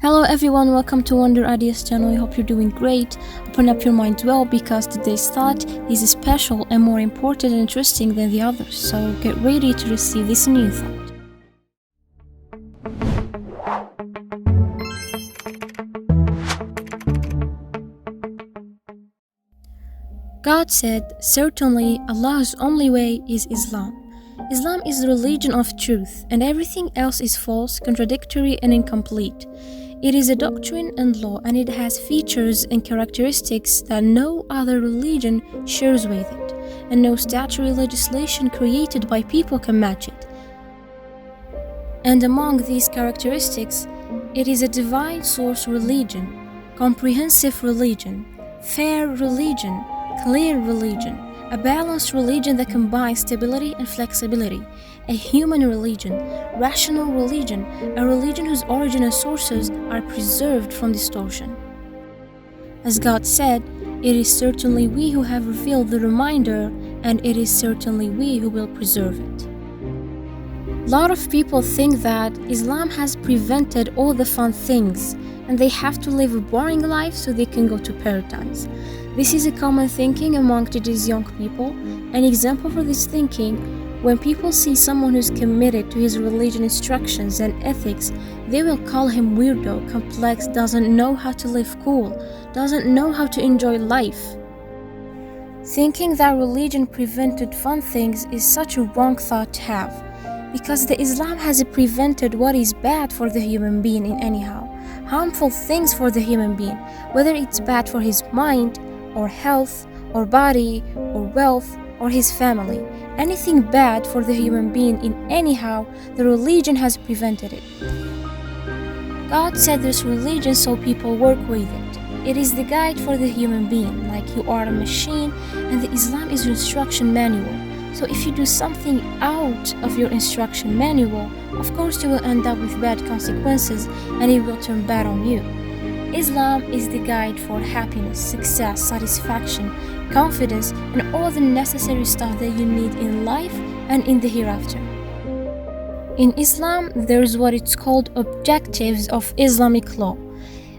Hello everyone, welcome to Wonder Ideas channel. I hope you're doing great. Open up your mind well because today's thought is special and more important and interesting than the others. So get ready to receive this new thought. God said, certainly Allah's only way is Islam. Islam is the religion of truth, and everything else is false, contradictory, and incomplete. It is a doctrine and law, and it has features and characteristics that no other religion shares with it, and no statutory legislation created by people can match it. And among these characteristics, it is a divine source religion, comprehensive religion, fair religion, clear religion, a balanced religion that combines stability and flexibility, a human religion, rational religion, a religion whose origin and sources are preserved from distortion. As God said, it is certainly we who have revealed the reminder, and it is certainly we who will preserve it. A lot of people think that Islam has prevented all the fun things, and they have to live a boring life so they can go to paradise. This is a common thinking among today's young people. An example for this thinking: when people see someone who's committed to his religion instructions and ethics, they will call him weirdo, complex, doesn't know how to live cool, doesn't know how to enjoy life. Thinking that religion prevented fun things is such a wrong thought to have, because the Islam has prevented what is bad for the human being in anyhow, harmful things for the human being, whether it's bad for his mind, or health, or body, or wealth, or his family. Anything bad for the human being in anyhow, the religion has prevented it. God said there's religion so people work with it. It is the guide for the human being, like you are a machine, and the Islam is your instruction manual. So if you do something out of your instruction manual, of course you will end up with bad consequences, and it will turn bad on you. Islam is the guide for happiness, success, satisfaction, confidence, and all the necessary stuff that you need in life and in the hereafter. In Islam, there is what it's called objectives of Islamic law.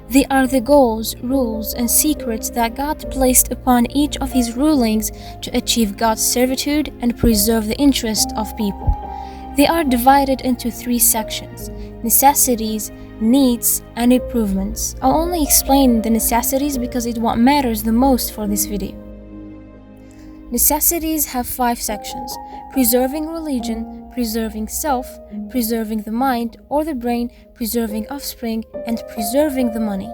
They are the goals, rules, and secrets that God placed upon each of His rulings to achieve God's servitude and preserve the interest of people. They are divided into three sections: necessities, needs, and improvements. I'll only explain the necessities because it's what matters the most for this video. Necessities have 5 sections: preserving religion, preserving self, preserving the mind or the brain, preserving offspring, and preserving the money.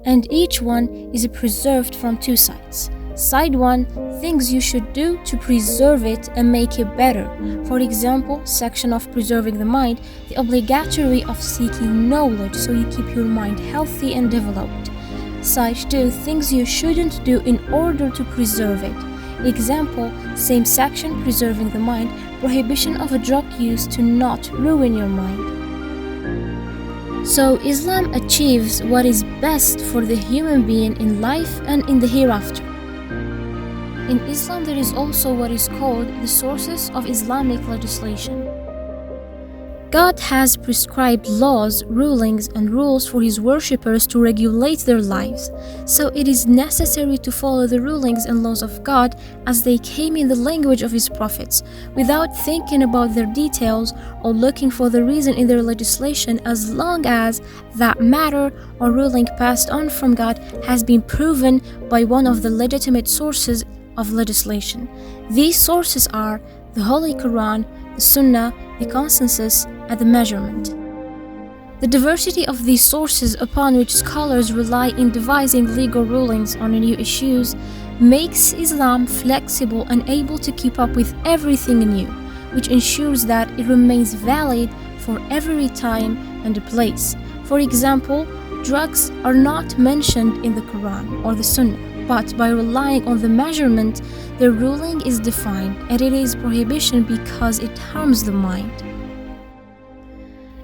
And each one is preserved from 2 sides. Side 1, things you should do to preserve it and make it better. For example, section of preserving the mind, the obligatory of seeking knowledge so you keep your mind healthy and developed. Side 2, things you shouldn't do in order to preserve it. Example, same section, preserving the mind, prohibition of a drug use to not ruin your mind. So Islam achieves what is best for the human being in life and in the hereafter. In Islam, there is also what is called the sources of Islamic legislation. God has prescribed laws, rulings, and rules for His worshippers to regulate their lives. So it is necessary to follow the rulings and laws of God as they came in the language of His prophets, without thinking about their details or looking for the reason in their legislation, as long as that matter or ruling passed on from God has been proven by one of the legitimate sources of legislation. These sources are the Holy Quran, the Sunnah, the consensus, and the measurement. The diversity of these sources upon which scholars rely in devising legal rulings on new issues makes Islam flexible and able to keep up with everything new, which ensures that it remains valid for every time and place. For example, drugs are not mentioned in the Quran or the Sunnah, but by relying on the measurement, the ruling is defined, and it is prohibition because it harms the mind.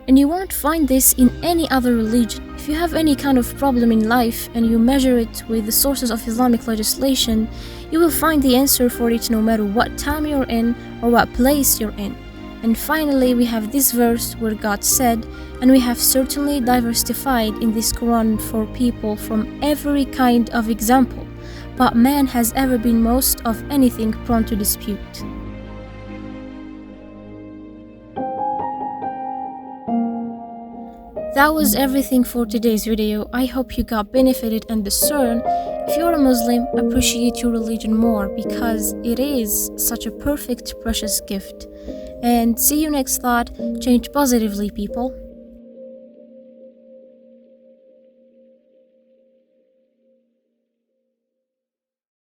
And you won't find this in any other religion. If you have any kind of problem in life and you measure it with the sources of Islamic legislation, you will find the answer for it no matter what time you're in or what place you're in. And finally, we have this verse where God said, "And we have certainly diversified in this Quran for people from every kind of example, but man has ever been most of anything prone to dispute." That was everything for today's video. I hope you got benefited and discerned. If you're a Muslim, appreciate your religion more because it is such a perfect, precious gift. And see you next thought. Change positively, people.